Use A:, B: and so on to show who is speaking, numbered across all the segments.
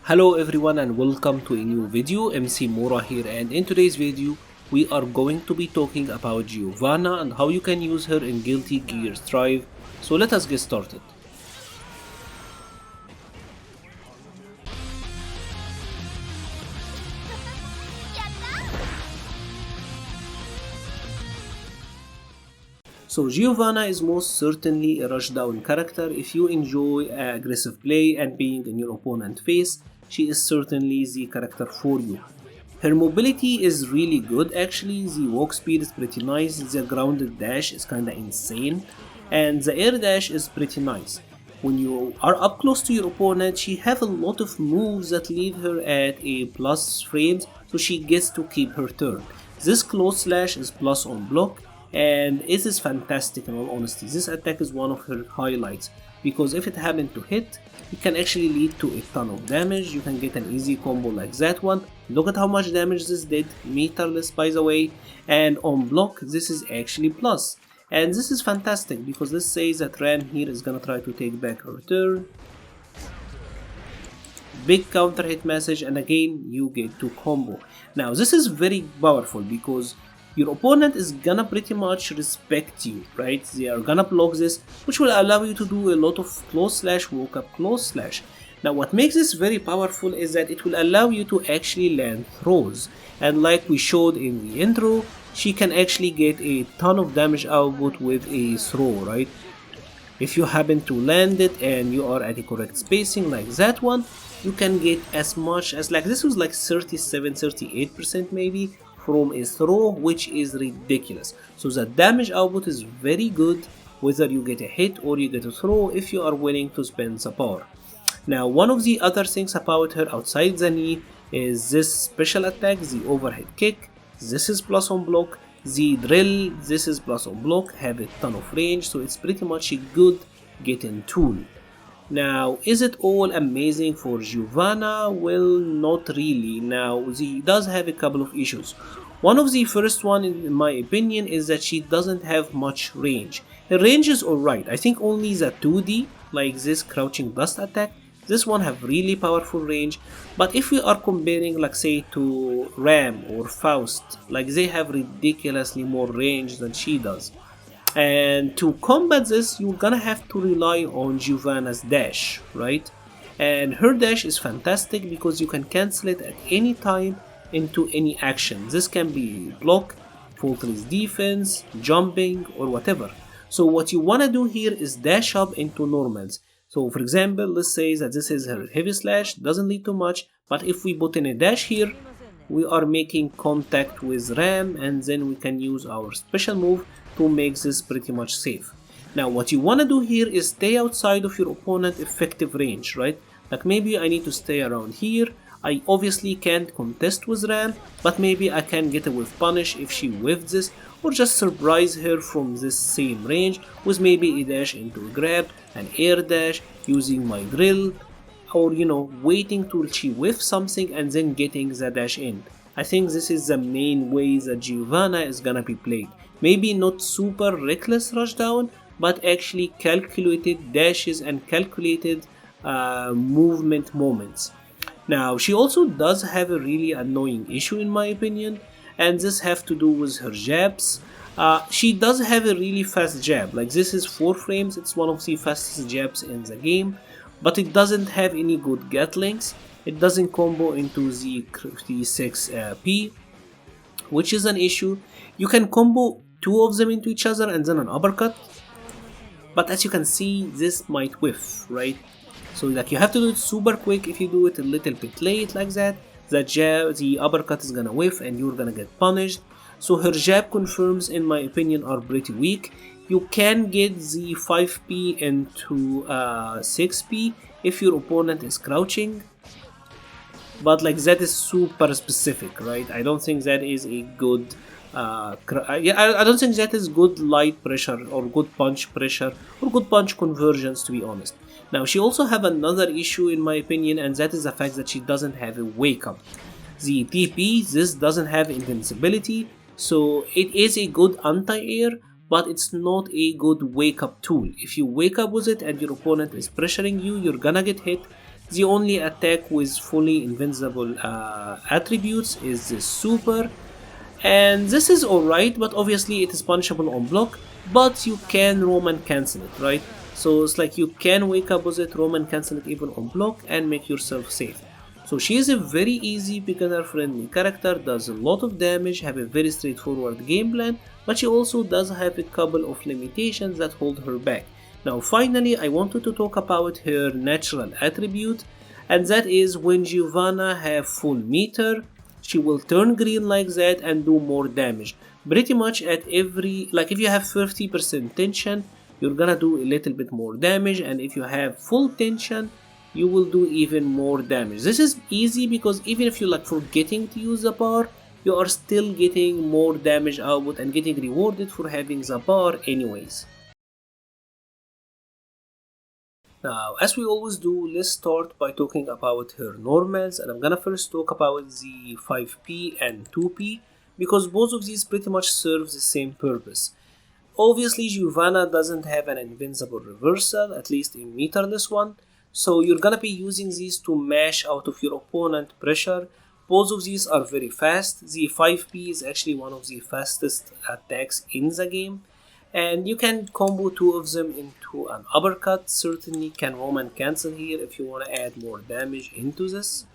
A: Hello everyone and welcome to a new video. MC-Mura here, and in today's video we are going to be talking about Giovana and how you can use her in Guilty Gear Strive. So let us get started. So Giovana is most certainly a rushdown character. If you enjoy aggressive play and being in your opponent's face, she is certainly the character for you. Her mobility is really good actually, the walk speed is pretty nice, the grounded dash is kinda insane, and the air dash is pretty nice. When you are up close to your opponent, she have a lot of moves that leave her at a plus frames, so she gets to keep her turn. This close slash is plus on block, and it is fantastic in all honesty. This attack is one of her highlights, because if it happened to hit, it can actually lead to a ton of damage. You can get an easy combo like that one. Look at how much damage this did, meterless by the way, and on block this is actually plus. And this is fantastic because this says that Ram here is gonna try to take back her turn. Big counter hit message, and again you get to combo. Now this is very powerful because your opponent is gonna pretty much respect you, right? They are gonna block this, which will allow you to do a lot of close slash, walk up, close slash. Now what makes this very powerful is that it will allow you to actually land throws, and like we showed in the intro, she can actually get a ton of damage output with a throw, right? If you happen to land it and you are at the correct spacing like that one, you can get as much as, like, this was like 37-38% maybe from a throw, which is ridiculous. So the damage output is very good whether you get a hit or you get a throw if you are willing to spend the power. Now one of the other things about her outside the knee is this special attack, the overhead kick. This is plus on block. The drill, this is plus on block, have a ton of range, so it's pretty much a good getting tool. Now, is it all amazing for Giovana? Well, not really. Now, she does have a couple of issues. One of the first one, in my opinion, is that she doesn't have much range. Her range is alright. I think only the 2D, like this crouching dust attack, this one have really powerful range. But if we are comparing, like say, to Ram or Faust, like they have ridiculously more range than she does. And to combat this, you're gonna have to rely on Giovana's dash, right? And her dash is fantastic because you can cancel it at any time into any action. This can be block, faultless defense, jumping, or whatever. So what you wanna do here is dash up into normals. So for example, let's say that this is her heavy slash, doesn't lead to much, but if we put in a dash here, we are making contact with Ram, and then we can use our special move to make this pretty much safe. Now what you want to do here is stay outside of your opponent's effective range, right? Like maybe I need to stay around here. I obviously can't contest with Ram, but maybe I can get a whiff punish if she whiffs this, or just surprise her from this same range with maybe a dash into a grab, an air dash, using my drill, or waiting till she whiffs something and then getting the dash in. I think this is the main way that Giovana is gonna be played. Maybe not super reckless rushdown, but actually calculated dashes and calculated movement moments. Now she also does have a really annoying issue in my opinion, and this have to do with her jabs. She does have a really fast jab, like this is 4 frames, it's one of the fastest jabs in the game, but it doesn't have any good gatlings. It doesn't combo into the 6P, which is an issue. You can combo 2 of them into each other and then an uppercut, but as you can see, this might whiff, right? So like you have to do it super quick. If you do it a little bit late like that, the uppercut is gonna whiff and you're gonna get punished. So her jab confirms, in my opinion, are pretty weak. You can get the 5P into 6P if your opponent is crouching, but like that is super specific, right? I don't think that is a good I don't think that is good light pressure or good punch pressure or good punch conversions, to be honest. Now she also have another issue in my opinion, and that is the fact that she doesn't have a wake up. The TP, this doesn't have invincibility, so it is a good anti-air, but it's not a good wake up tool. If you wake up with it and your opponent is pressuring you, you're gonna get hit. The only attack with fully invincible attributes is the super, and this is alright, but obviously it is punishable on block, but you can roam and cancel it, right? So it's like you can wake up with it, roam and cancel it even on block, and make yourself safe. So she is a very easy beginner friendly character, does a lot of damage, have a very straightforward game plan, but she also does have a couple of limitations that hold her back. Now finally I wanted to talk about her natural attribute, and that is when Giovanna have full meter, she will turn green like that and do more damage. Pretty much at every, like if you have 50% tension, you're gonna do a little bit more damage, and if you have full tension, you will do even more damage. This is easy because even if you're like forgetting to use the bar, you are still getting more damage output and getting rewarded for having the bar anyways. Now, as we always do, let's start by talking about her normals, and I'm gonna first talk about the 5P and 2P because both of these pretty much serve the same purpose. Obviously, Giovanna doesn't have an invincible reversal, at least a meterless one, so you're gonna be using these to mash out of your opponent pressure. Both of these are very fast. The 5P is actually one of the fastest attacks in the game, and you can combo two of them into an uppercut. Certainly can roam and cancel here if you want to add more damage into this.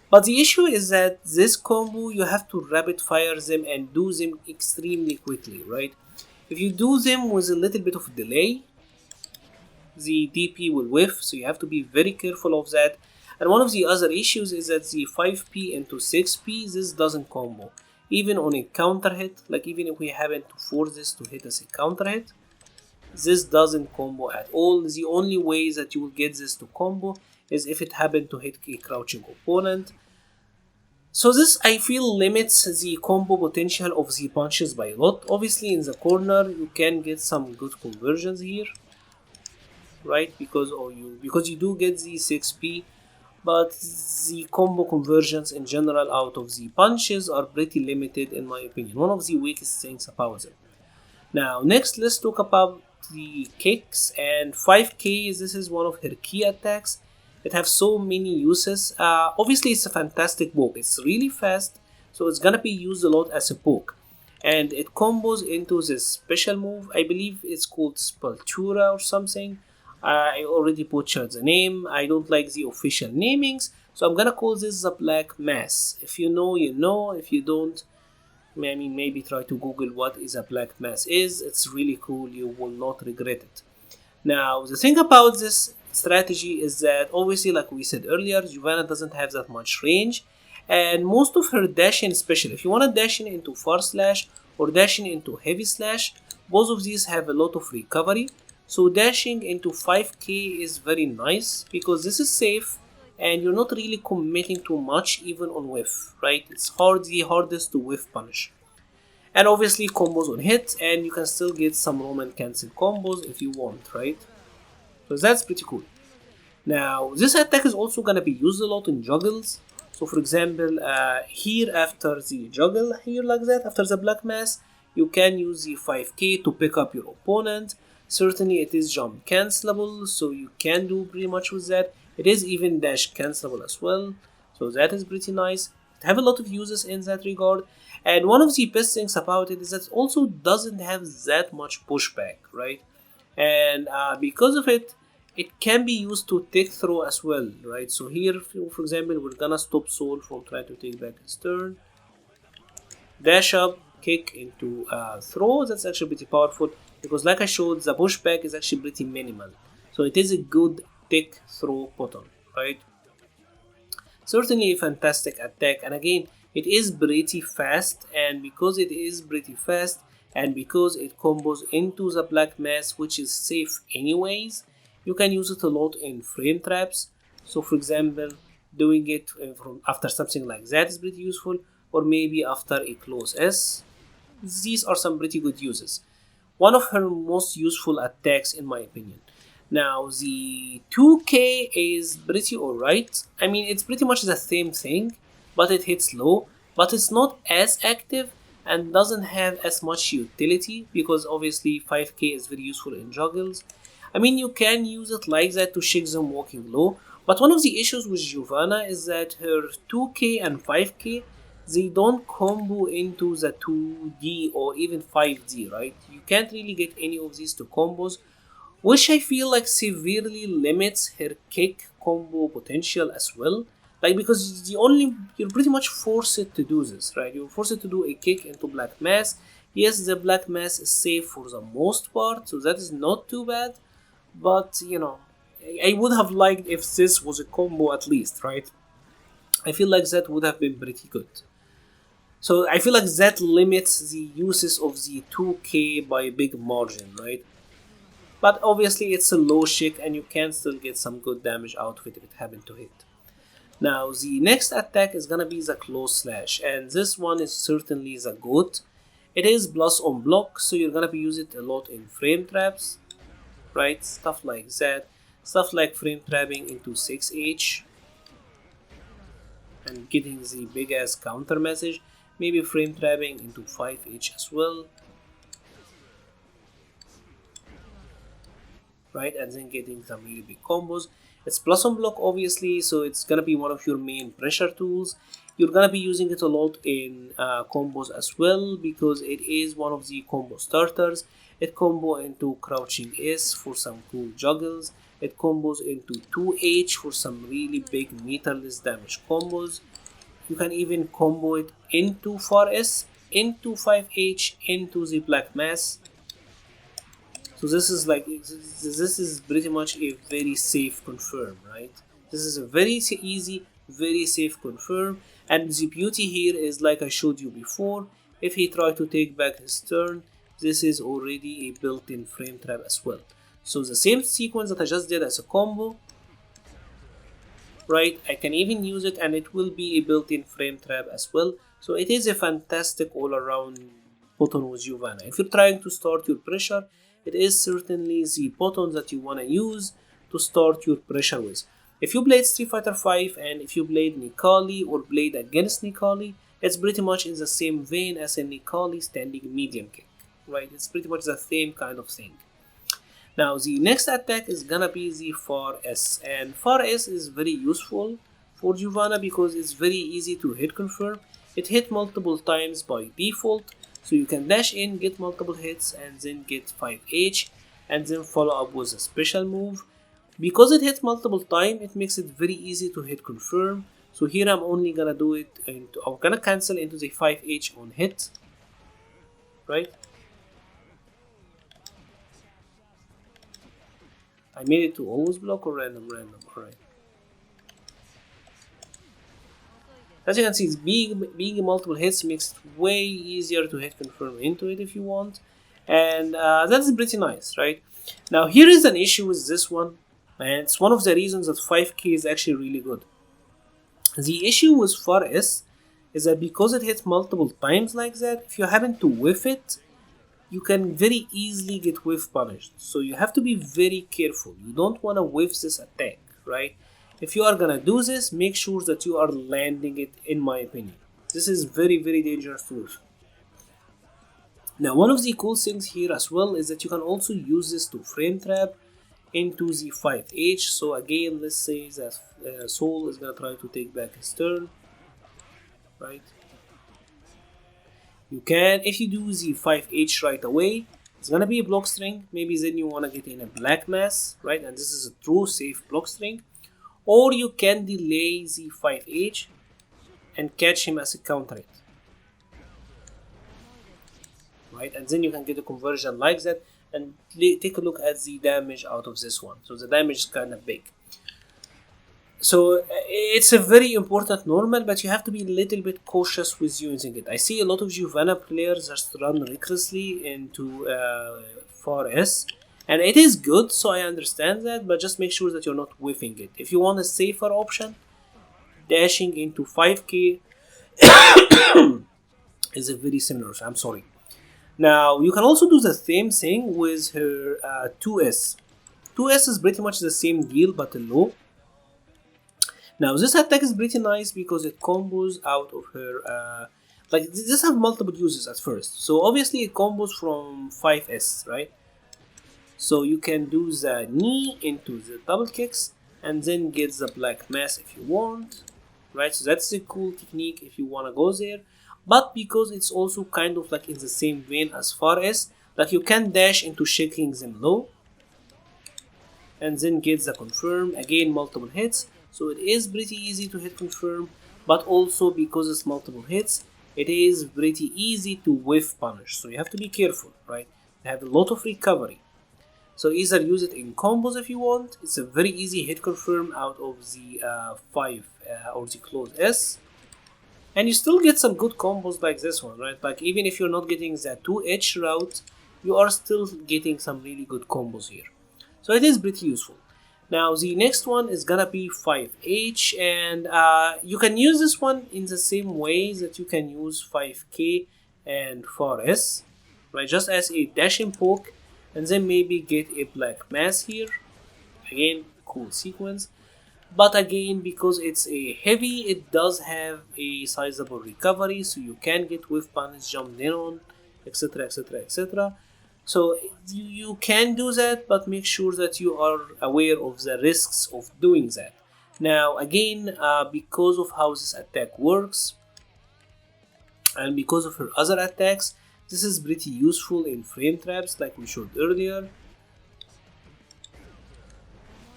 A: But the issue is that this combo you have to rapid fire them and do them extremely quickly, right? If you do them with a little bit of delay, the DP will whiff, so you have to be very careful of that. And one of the other issues is that the 5P into 6P, this doesn't combo. Even on a counter hit, like even if we happen to force this to hit as a counter hit, this doesn't combo at all. The only way that you will get this to combo is if it happened to hit a crouching opponent. So this I feel limits the combo potential of the punches by a lot. Obviously in the corner you can get some good conversions here, right? Because you do get the 6P, but the combo conversions in general out of the punches are pretty limited in my opinion. One of the weakest things about them. Now next let's talk about the kicks, and 5K, this is one of her key attacks. It have so many uses. Obviously it's a fantastic poke, it's really fast, so it's gonna be used a lot as a poke, and it combos into this special move. I believe it's called Spaltura or something. I already butchered the name. I don't like the official namings, so I'm gonna call this the Black Mass. If you know, you know. If you don't, I mean, maybe try to Google what is a Black Mass is. It's really cool. You will not regret it. Now, the thing about this strategy is that obviously, like we said earlier, Giovanna doesn't have that much range, and most of her dashing, especially if you want to dash in into far slash or dashing into heavy slash, both of these have a lot of recovery. So dashing into 5K is very nice because this is safe and you're not really committing too much even on whiff, right? It's the hardest to whiff punish. And obviously combos on hit, and you can still get some roam and cancel combos if you want, right? So that's pretty cool. Now this attack is also gonna be used a lot in juggles. So for example, here after the juggle here like that, after the Black Mass, you can use the 5K to pick up your opponent. Certainly it is jump cancelable, so you can do pretty much with that. It is even dash cancelable as well, so that is pretty nice. It have a lot of uses in that regard, and one of the best things about it is that it also doesn't have that much pushback, right? And because of it, it can be used to take throw as well, right? So here, for example, we're gonna stop Soul from trying to take back his turn. Dash up, kick into throw. That's actually pretty powerful because, like I showed, the pushback is actually pretty minimal. So it is a good tick throw button, right? Certainly a fantastic attack, and again, it is pretty fast, and because it is pretty fast and because it combos into the Black Mass, which is safe anyways, you can use it a lot in frame traps. So for example, doing it from after something like that is pretty useful, or maybe after a close S. These are some pretty good uses. One of her most useful attacks in my opinion. Now the 2K is pretty alright. I mean, it's pretty much the same thing, but it hits low, but it's not as active and doesn't have as much utility because obviously 5K is very useful in juggles. I mean, you can use it like that to shake them walking low. But one of the issues with Giovana is that her 2K and 5K, they don't combo into the 2D or even 5D, right? You can't really get any of these two combos, which I feel like severely limits her kick combo potential as well. Like, because you're pretty much forced to do this, right? You're forced to do a kick into Black Mass. Yes, the Black Mass is safe for the most part, so that is not too bad. But you know, I would have liked if this was a combo at least, right? I feel like that would have been pretty good. So I feel like that limits the uses of the 2K by a big margin, right? But obviously it's a low shake and you can still get some good damage out of it if it happened to hit. Now the next attack is gonna be the close slash, and this one is certainly the GOAT. It is plus on block, so you're gonna be using it a lot in frame traps, right? Stuff like that. Stuff like frame trapping into 6H and getting the big ass counter message. Maybe frame trapping into 5H as well, right? And then getting some really big combos. It's plus on block obviously, so it's gonna be one of your main pressure tools. You're gonna be using it a lot in combos as well, because it is one of the combo starters. It combo into crouching S for some cool juggles. It combos into 2H for some really big meterless damage combos. You can even combo it into 4S, into 5H, into the Black Mass. So this is pretty much a very safe confirm, right? This is a very easy, very safe confirm, and the beauty here is, like I showed you before, if he tried to take back his turn, this is already a built-in frame trap as well. So the same sequence that I just did as a combo, right, I can even use it and it will be a built-in frame trap as well. So it is a fantastic all-around button with Giovana. If you're trying to start your pressure, it is certainly the button that you want to use to start your pressure with. If you played Street Fighter V and if you played Nikali or played against Nikali, it's pretty much in the same vein as a Nikali standing medium kick, right? It's pretty much the same kind of thing. Now the next attack is gonna be the Far S, and Far S is very useful for Giovana because it's very easy to hit confirm. It hit multiple times by default, so you can dash in, get multiple hits, and then get 5H, and then follow up with a special move. Because it hits multiple times, it makes it very easy to hit confirm. So here I'm only gonna do it, I'm gonna cancel into the 5H on hit, right? I made it to always block or random, alright. As you can see, being multiple hits makes it way easier to hit confirm into it if you want. And that's pretty nice, right? Now here is an issue with this one, and it's one of the reasons that 5K is actually really good. The issue with Far S is that because it hits multiple times like that, if you happen to whiff it, you can very easily get whiff punished. So you have to be very careful. You don't want to whiff this attack, right? If you are gonna do this, make sure that you are landing it, in my opinion. This is very, very dangerous to whiff. Now one of the cool things here as well is that you can also use this to frame trap into the 5H. So again, let's say that Soul is gonna try to take back his turn, right? You can, if you do the 5H right away, it's gonna be a block string. Maybe then you wanna get in a Black Mass, right? And this is a true safe block string. Or you can delay the 5H and catch him as a counter hit, right? And then you can get a conversion like that. And take a look at the damage out of this one. So the damage is kind of big. So it's a very important normal, but you have to be a little bit cautious with using it. I see a lot of Giovana players just run recklessly into Far S, and it is good, so I understand that, but just make sure that you're not whiffing it. If you want a safer option, dashing into 5K is a very similar, I'm sorry. Now you can also do the same thing with her 2S. 2S is pretty much the same deal but low. Now this attack is pretty nice because it combos out of her, like this have multiple uses at first. So obviously it combos from 5S, right? So you can do the knee into the double kicks, and then get the black mass if you want, right? So that's a cool technique if you want to go there. But because it's also kind of like in the same vein as far as like you can dash into shaking them low and then get the confirm, again multiple hits. So it is pretty easy to hit confirm, but also because it's multiple hits, it is pretty easy to whiff punish. So you have to be careful, right? You have a lot of recovery. So either use it in combos if you want. It's a very easy hit confirm out of the 5 or the close S. And you still get some good combos like this one, right? Like even if you're not getting the 2H route, you are still getting some really good combos here. So it is pretty useful. Now the next one is gonna be 5H, and you can use this one in the same way that you can use 5K and 4S, right? Just as a dash and poke, and then maybe get a black mass here. Again, cool sequence. But again, because it's a heavy, it does have a sizable recovery, so you can get with punish jumped in on, etc, etc, etc. So you can do that, but make sure that you are aware of the risks of doing that. Now again, because of how this attack works and because of her other attacks, this is pretty useful in frame traps like we showed earlier.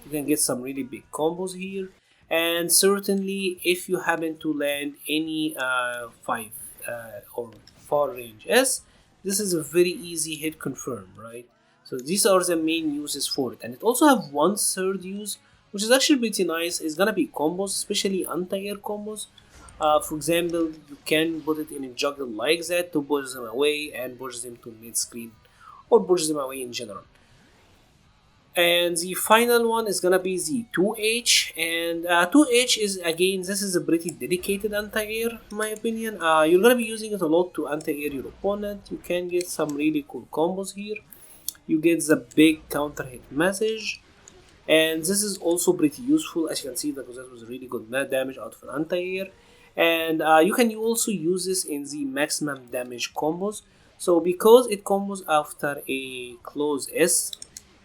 A: You can get some really big combos here, and certainly if you happen to land any 5 or 4 range S, this is a very easy hit confirm, right? So these are the main uses for it, and it also have one third use, which is actually pretty nice. It's gonna be combos, especially anti-air combos. For example, you can put it in a juggle like that to push them away and push them to mid screen, or push them away in general. And the final one is gonna be the 2H, and 2H is, again, this is a pretty dedicated anti-air in my opinion. You're gonna be using it a lot to anti-air your opponent. You can get some really cool combos here. You get the big counter hit message, and this is also pretty useful, as you can see, because that was really good damage out of an anti-air. And you can also use this in the maximum damage combos. So because it combos after a close S,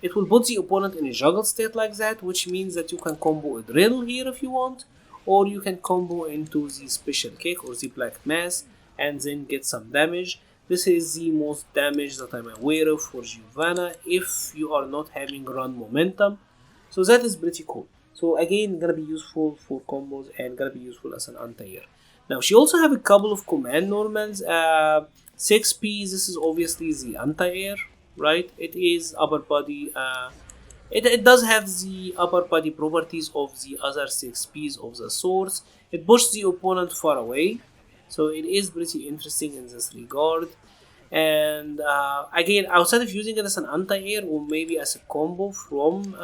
A: it will put the opponent in a juggle state like that, which means that you can combo a drill here if you want, or you can combo into the special kick or the black mass and then get some damage. This is the most damage that I'm aware of for Giovana if you are not having run momentum. So that is pretty cool. So again, gonna be useful for combos and gonna be useful as an anti-air. Now she also have a couple of command normals. 6P, this is obviously the anti-air, right? It is upper body. It does have the upper body properties of the other 6Ps of the swords. It pushes the opponent far away, so it is pretty interesting in this regard. And again, outside of using it as an anti-air or maybe as a combo from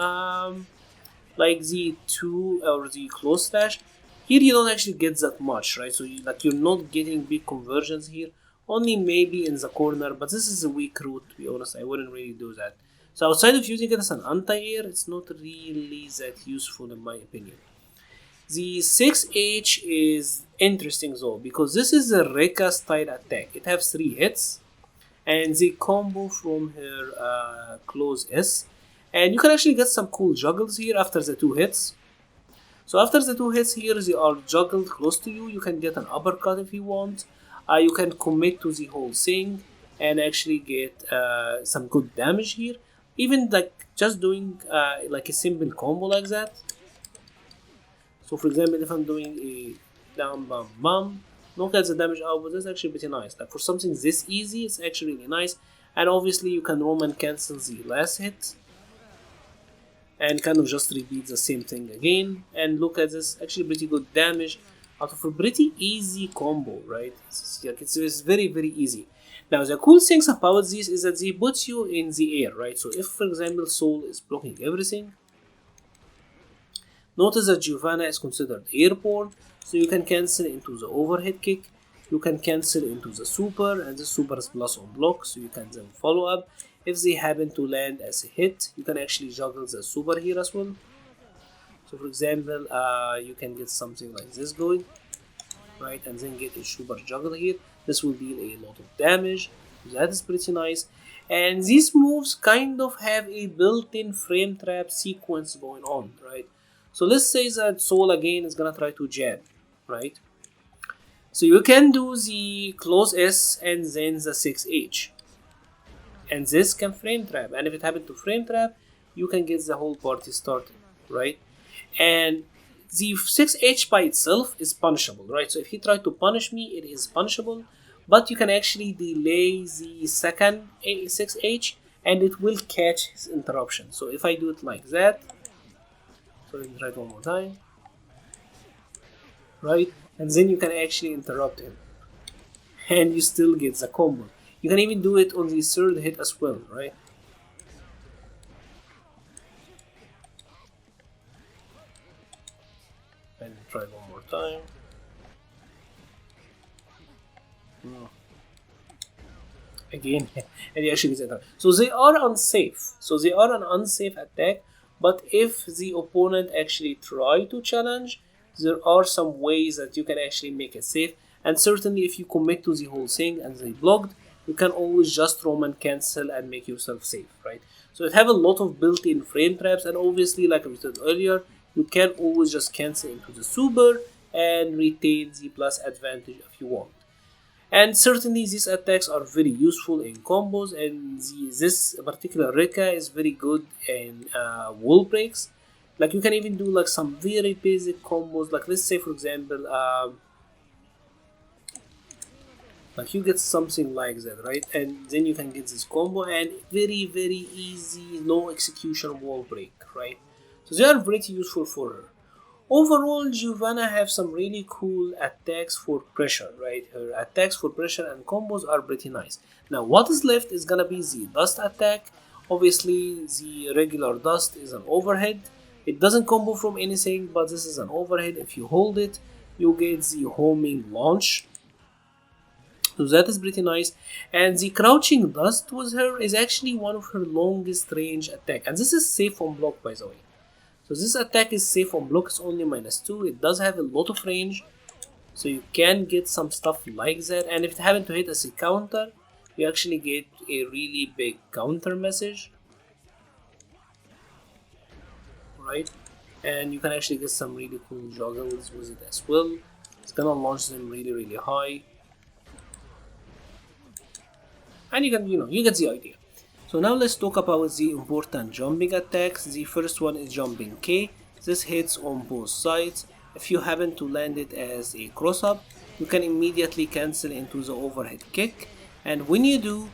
A: like the 2 or the close slash, here you don't actually get that much, right? So you're not getting big conversions here, only maybe in the corner, but this is a weak route, to be honest. I wouldn't really do that. So outside of using it as an anti-air, it's not really that useful in my opinion. The 6H is interesting though, because this is a Rekka style attack. It has 3 hits, and they combo from her close S, and you can actually get some cool juggles here after the 2 hits. So after the 2 hits here, they are juggled close to you. You can get an uppercut if you want. You can commit to the whole thing and actually get some good damage here. Even like just doing like a simple combo like that. So for example, if I'm doing a down bam bam, look at the damage output. That's actually pretty nice. Like for something this easy, it's actually really nice. And obviously you can Roman cancel the last hit and kind of just repeat the same thing again. And look at this, actually pretty good damage out of a pretty easy combo, right? It's very, very easy. Now the cool things about this is that they put you in the air, right? So if for example Soul is blocking everything, notice that Giovana is considered airborne, so you can cancel into the overhead kick, you can cancel into the super, and the super is plus on block, so you can then follow up. If they happen to land as a hit, you can actually juggle the super here as well. So for example, you can get something like this going, right, and then get a super juggle here. This will deal a lot of damage, so that is pretty nice. And these moves kind of have a built-in frame trap sequence going on, right? So let's say that Soul again is gonna try to jab, right? So you can do the close S and then the 6H. And this can frame trap, and if it happened to frame trap, you can get the whole party started, right? And the 6H by itself is punishable, right? So if he tried to punish me, it is punishable, but you can actually delay the second 6H and it will catch his interruption. So if I do it like that, so let me try it one more time, right? And then you can actually interrupt him and you still get the combo. You can even do it on the third hit as well, right? And try one more time. Again, and he actually gets it. So they are unsafe. So they are an unsafe attack, but if the opponent actually try to challenge, there are some ways that you can actually make it safe. And certainly if you commit to the whole thing and they blocked, you can always just roam and cancel and make yourself safe, right? So it have a lot of built-in frame traps, and obviously, like I said earlier, you can always just cancel into the super and retain the plus advantage if you want. And certainly these attacks are very useful in combos, and this particular Rekka is very good in wall breaks. Like you can even do like some very basic combos, like let's say for example, like you get something like that, right? And then you can get this combo and very easy, low execution wall break, right? So they are pretty useful for her. Overall, Giovana have some really cool attacks for pressure, right? Her attacks for pressure and combos are pretty nice. Now, what is left is gonna be the dust attack. Obviously, the regular dust is an overhead. It doesn't combo from anything, but this is an overhead. If you hold it, you get the homing launch. So that is pretty nice. And the crouching dust with her is actually one of her longest range attack. And this is safe on block, by the way. So this attack is safe on block, it's only -2. It does have a lot of range, so you can get some stuff like that. And if it happened to hit as a counter, you actually get a really big counter message, right? And you can actually get some really cool juggles with it as well. It's gonna launch them really high, and you can, you get the idea. So now let's talk about the important jumping attacks. The first one is jumping K. This hits on both sides. If you happen to land it as a cross up, you can immediately cancel into the overhead kick. And when you do,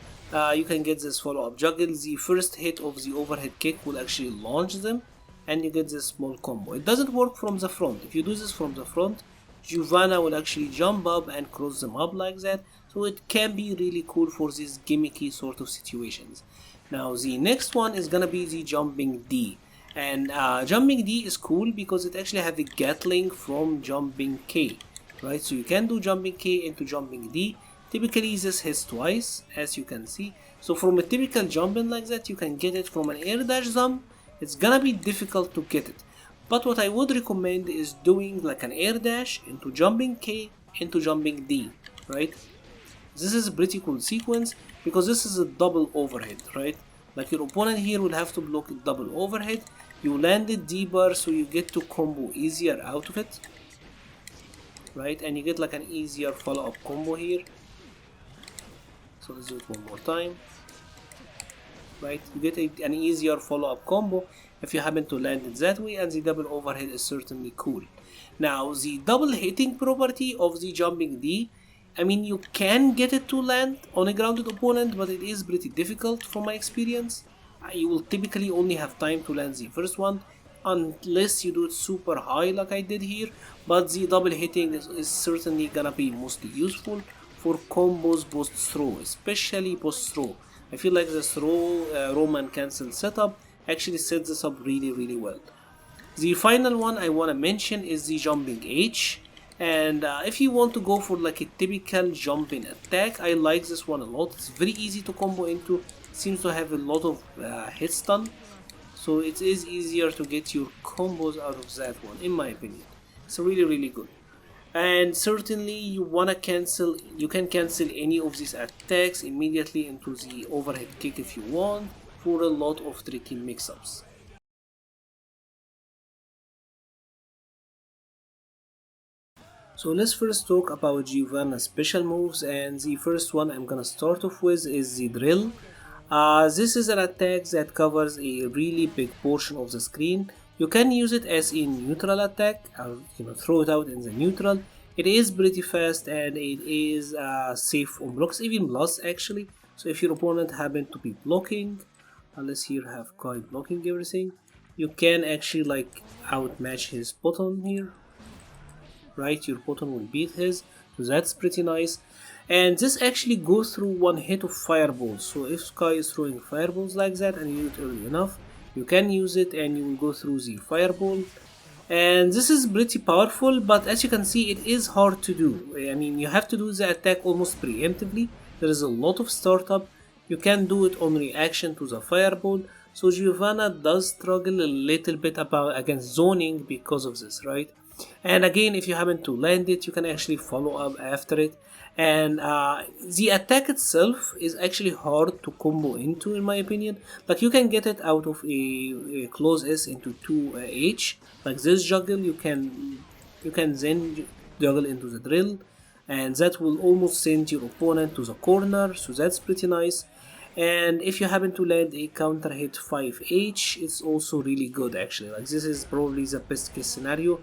A: you can get this follow up juggle. The first hit of the overhead kick will actually launch them, and you get this small combo. It doesn't work from the front. If you do this from the front, Giovana will actually jump up and cross them up like that. So it can be really cool for these gimmicky sort of situations. Now the next one is gonna be the jumping D, and jumping D is cool because it actually have a gatling from jumping K, right? So you can do jumping K into jumping D. Typically this hits twice, as you can see. So from a typical jumping like that, you can get it from an air dash jump. It's gonna be difficult to get it, but what I would recommend is doing like an air dash into jumping K into jumping D, right? This is a pretty cool sequence because this is a double overhead, right? Like your opponent here will have to block a double overhead. You land it deeper so you get to combo easier out of it, right? And you get like an easier follow-up combo here. So let's do it one more time, right? You get an easier follow-up combo if you happen to land it that way, and the double overhead is certainly cool. Now the double hitting property of the jumping D, I mean, you can get it to land on a grounded opponent, but it is pretty difficult from my experience. You will typically only have time to land the first one, unless you do it super high like I did here. But the double hitting is certainly gonna be mostly useful for combos post-throw, especially post-throw. I feel like the throw Roman cancel setup actually sets this up really well. The final one I wanna mention is the jumping H. And if you want to go for like a typical jumping attack, I like this one a lot. It's very easy to combo into, seems to have a lot of hit stun, so it is easier to get your combos out of that one, in my opinion. It's really good. And certainly you can cancel any of these attacks immediately into the overhead kick if you want, for a lot of tricky mix-ups. So let's first talk about Giovana's special moves, and the first one I'm gonna start off with is the drill. This is an attack that covers a really big portion of the screen. You can use it as a neutral attack, throw it out in the neutral. It is pretty fast and it is safe on blocks, even plus actually. So if your opponent happen to be blocking, unless here have Kai blocking everything, you can actually like outmatch his button here. Right, your button will beat his, so that's pretty nice. And this actually goes through one hit of fireballs. So if Sky is throwing fireballs like that and you do it early enough, you can use it and you will go through the fireball. And this is pretty powerful, but as you can see, it is hard to do. I mean, you have to do the attack almost preemptively. There is a lot of startup. You can do it on reaction to the fireball. So Giovana does struggle a little bit against zoning because of this, right? And again, if you happen to land it, you can actually follow up after it. And the attack itself is actually hard to combo into, in my opinion. Like you can get it out of a close S into 2H. Like this juggle, you can then juggle into the drill, and that will almost send your opponent to the corner. So that's pretty nice. And if you happen to land a counter hit 5H, it's also really good actually. Like this is probably the best case scenario.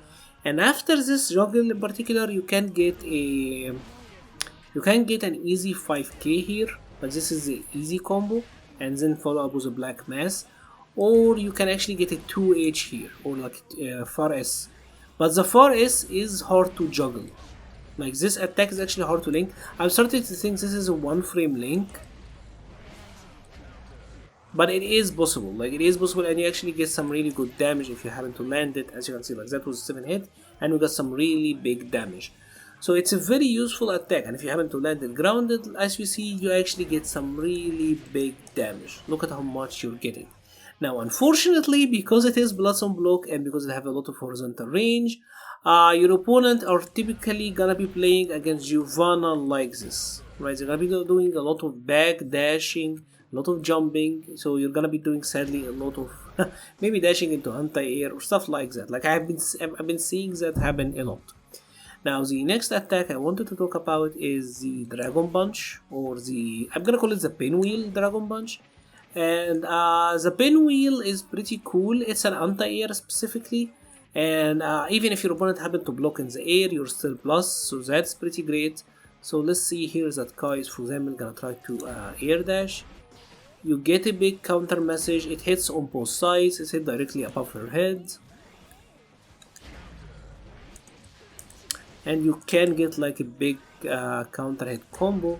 A: And after this juggle in particular, you can get an easy 5k here, but this is the easy combo, and then follow up with a black mass, or you can actually get a 2H here, or like far S. But the far S is hard to juggle. Like this attack is actually hard to link. I'm starting to think this is a 1-frame link, but it is possible. Like it is possible, and you actually get some really good damage if you happen to land it. As you can see, like that was 7 hit, and we got some really big damage. So it's a very useful attack, and if you happen to land it grounded, as we see, you actually get some really big damage. Look at how much you're getting. Now, unfortunately, because it is Bloods on block and because they have a lot of horizontal range, your opponent are typically gonna be playing against Giovana like this, right? They're gonna be doing a lot of back dashing, a lot of jumping, so you're gonna be doing sadly a lot of maybe dashing into anti-air or stuff like that. Like I've been seeing that happen a lot. Now the next attack I wanted to talk about is the Dragon Punch, or I'm gonna call it the Pinwheel Dragon Punch. And the Pinwheel is pretty cool. It's an anti-air specifically, and even if your opponent happen to block in the air, you're still plus, so that's pretty great. So let's see here that Kai is, for example, gonna try to air dash. You get a big counter message. It hits on both sides. It's hit directly above her head, and you can get like a big counter hit combo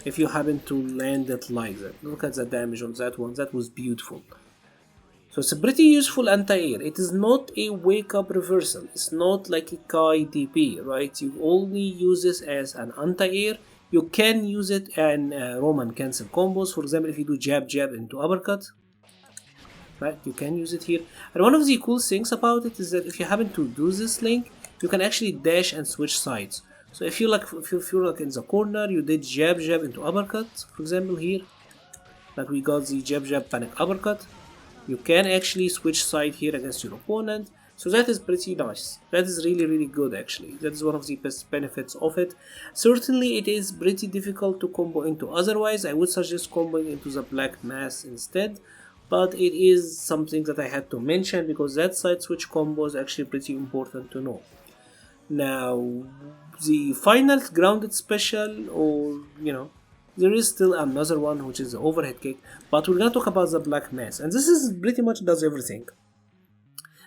A: if you happen to land it like that. Look at the damage on that one. That was beautiful. So it's a pretty useful anti-air. It is not a wake up reversal. It's not like a Kai DP, right? You only use this as an anti-air. You can use it in Roman cancel combos. For example, if you do jab jab into uppercut, right? You can use it here. And one of the cool things about it is that if you happen to do this link, you can actually dash and switch sides. So if you're like in the corner, you did jab jab into uppercut, for example here, like we got the jab jab panic uppercut, you can actually switch side here against your opponent. So that is pretty nice. That is really good actually. That is one of the best benefits of it. Certainly it is pretty difficult to combo into. Otherwise I would suggest comboing into the black mass instead. But it is something that I had to mention because that side switch combo is actually pretty important to know. Now, the final grounded special, or there is still another one which is the overhead kick, but we're gonna talk about the black mass, and this is pretty much does everything.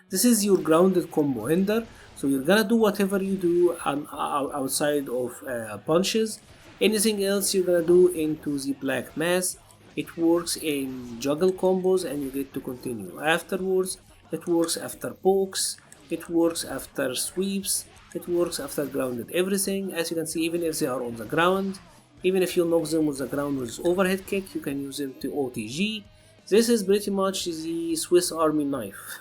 A: This is your grounded combo ender, so you're gonna do whatever you do outside of punches. Anything else you're gonna do into the black mass. It works in juggle combos, and you get to continue afterwards. It works after pokes. It works after sweeps. It works after grounded everything. As you can see, even if they are on the ground, even if you knock them with the ground with overhead kick, you can use them to OTG. This is pretty much the Swiss Army knife.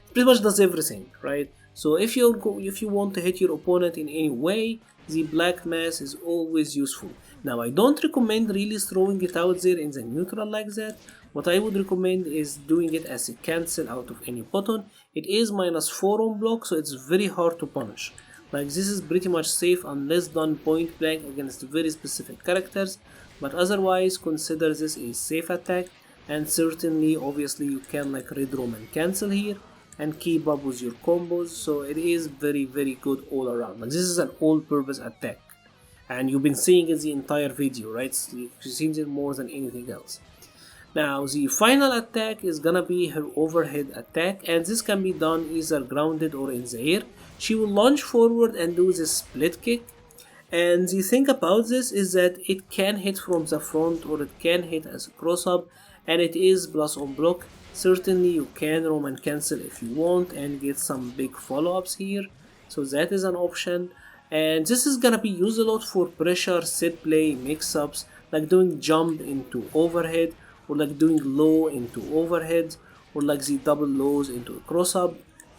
A: It pretty much does everything, right? So if you want to hit your opponent in any way, the black mass is always useful. Now I don't recommend really throwing it out there in the neutral like that. What I would recommend is doing it as a cancel out of any button. It is -4 on block, so it's very hard to punish. Like this is pretty much safe unless done point blank against very specific characters, but otherwise consider this a safe attack. And certainly obviously you can like red roam and cancel here and keep up with your combos, so it is very good all around. Like this is an all-purpose attack, and you've been seeing it the entire video, right? So you've seen it more than anything else. Now the final attack is gonna be her overhead attack, and this can be done either grounded or in the air. She will launch forward and do this split kick, and the thing about this is that it can hit from the front or it can hit as a cross up, and it is plus on block. Certainly you can roam and cancel if you want and get some big follow-ups here, so that is an option. And this is gonna be used a lot for pressure, set play, mix-ups, like doing jump into overhead, or like doing low into overhead, or like the double lows into a cross-up.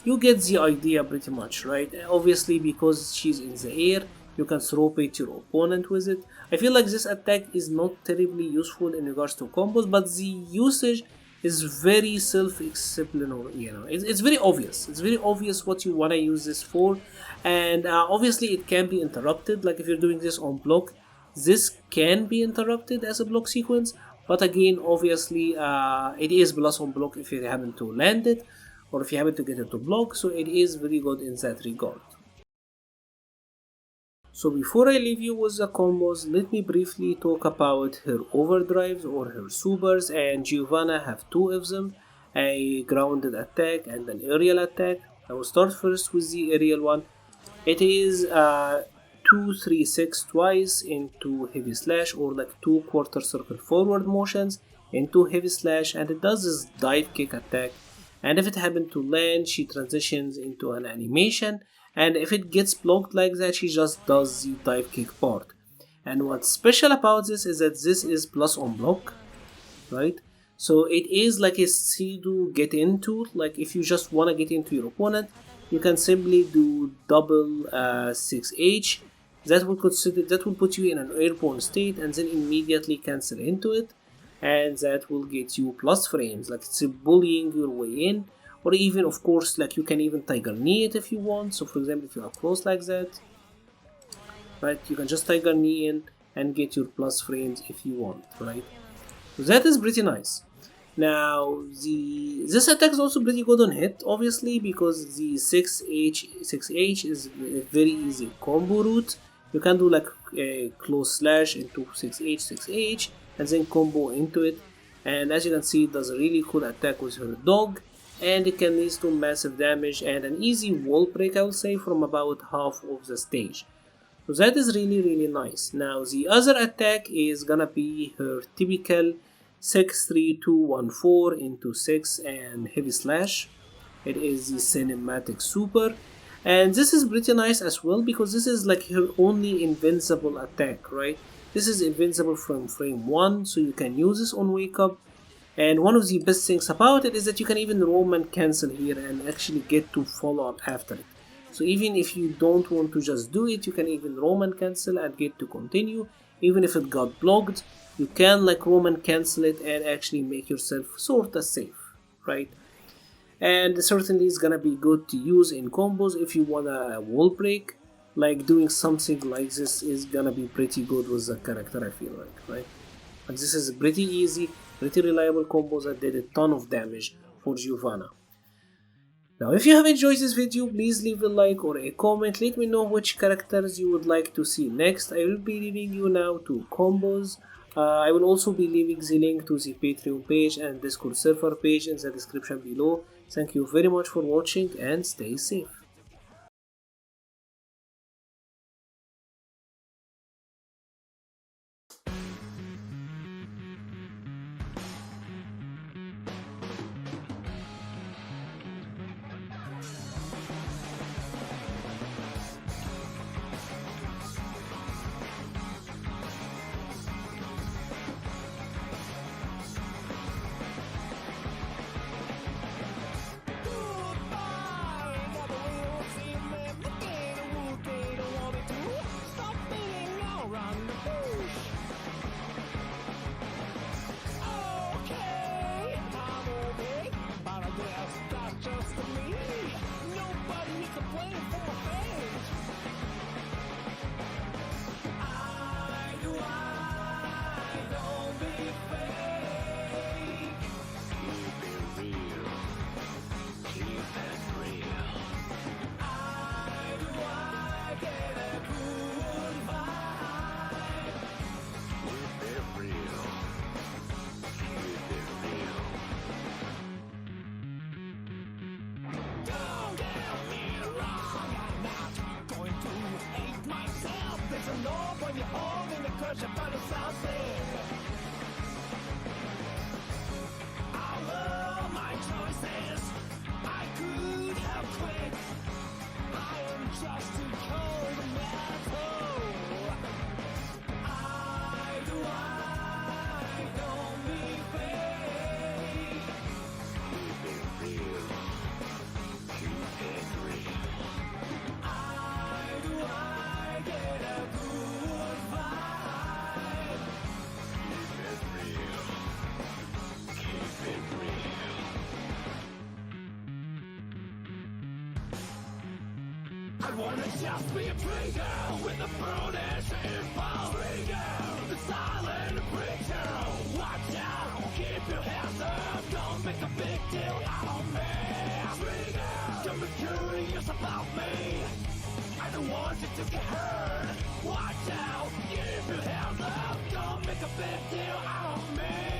A: You get the idea pretty much, right? Obviously because she's in the air, you can throw bait your opponent with it. I feel like this attack is not terribly useful in regards to combos, but the usage is very self-explanatory, you know. It's very obvious. It's very obvious what you want to use this for, and obviously it can be interrupted. Like if you're doing this on block, this can be interrupted as a block sequence, but again obviously it is plus on block if you happen to land it or if you happen to get it to block, so it is very good in that regard. So before I leave you with the combos, let me briefly talk about her overdrives or her supers, and Giovana have two of them, a grounded attack and an aerial attack. I will start first with the aerial one. It is 2-3-6 twice into heavy slash, or like 2 quarter circle forward motions into heavy slash, and it does this dive kick attack, and if it happens to land, she transitions into an animation, and if it gets blocked like that, she just does the dive kick part. And what's special about this is that this is plus on block, right? So it is like a pseudo get into, like if you just want to get into your opponent, you can simply do double 6H. That will put you in an airborne state and then immediately cancel into it, and that will get you plus frames. Like it's bullying your way in. Or even, of course, like you can even tiger knee it if you want. So for example, if you are close like that, right, you can just tiger knee in and get your plus frames if you want, right? So that is pretty nice. Now this attack is also pretty good on hit, obviously, because the 6H is a very easy combo route. You can do like a close slash into 6H and then combo into it, and as you can see, it does a really cool attack with her dog, and it can lead to massive damage and an easy wall break, I will say, from about half of the stage. So that is really nice. Now the other attack is gonna be her typical 6-3-2-1-4 into 6 and heavy slash. It is the cinematic super, and this is pretty nice as well because this is like her only invincible attack, right? This is invincible from frame 1, so you can use this on wake up. And one of the best things about it is that you can even roam and cancel here and actually get to follow up after it. So even if you don't want to just do it, you can even roam and cancel and get to continue. Even if it got blocked, you can like roam and cancel it and actually make yourself sorta safe, right? And certainly it's gonna be good to use in combos if you want a wall break. Like doing something like this is gonna be pretty good with the character, I feel like, right? Like this is pretty easy, pretty reliable combos that did a ton of damage for Giovana. Now if you have enjoyed this video, please leave a like or a comment. Let me know which characters you would like to see next. I will be leaving you now to combos. I will also be leaving the link to the Patreon page and Discord server page in the description below. Thank you very much for watching and stay safe.
B: search for something. All of my choices, I could have quit. I am just too cold metal. I don't need faith. Keep it real. Keep it real. I get a good vibe. Keep it real. Keep it real. I wanna just be a trigger with a brutish impulse. Trigger, the silent preacher. Watch out, keep your hands up. Don't make a big deal out of me. Trigger, don't be curious about me. I don't want you to get hurt. Watch out, keep your hands up. Don't make a big deal out of me.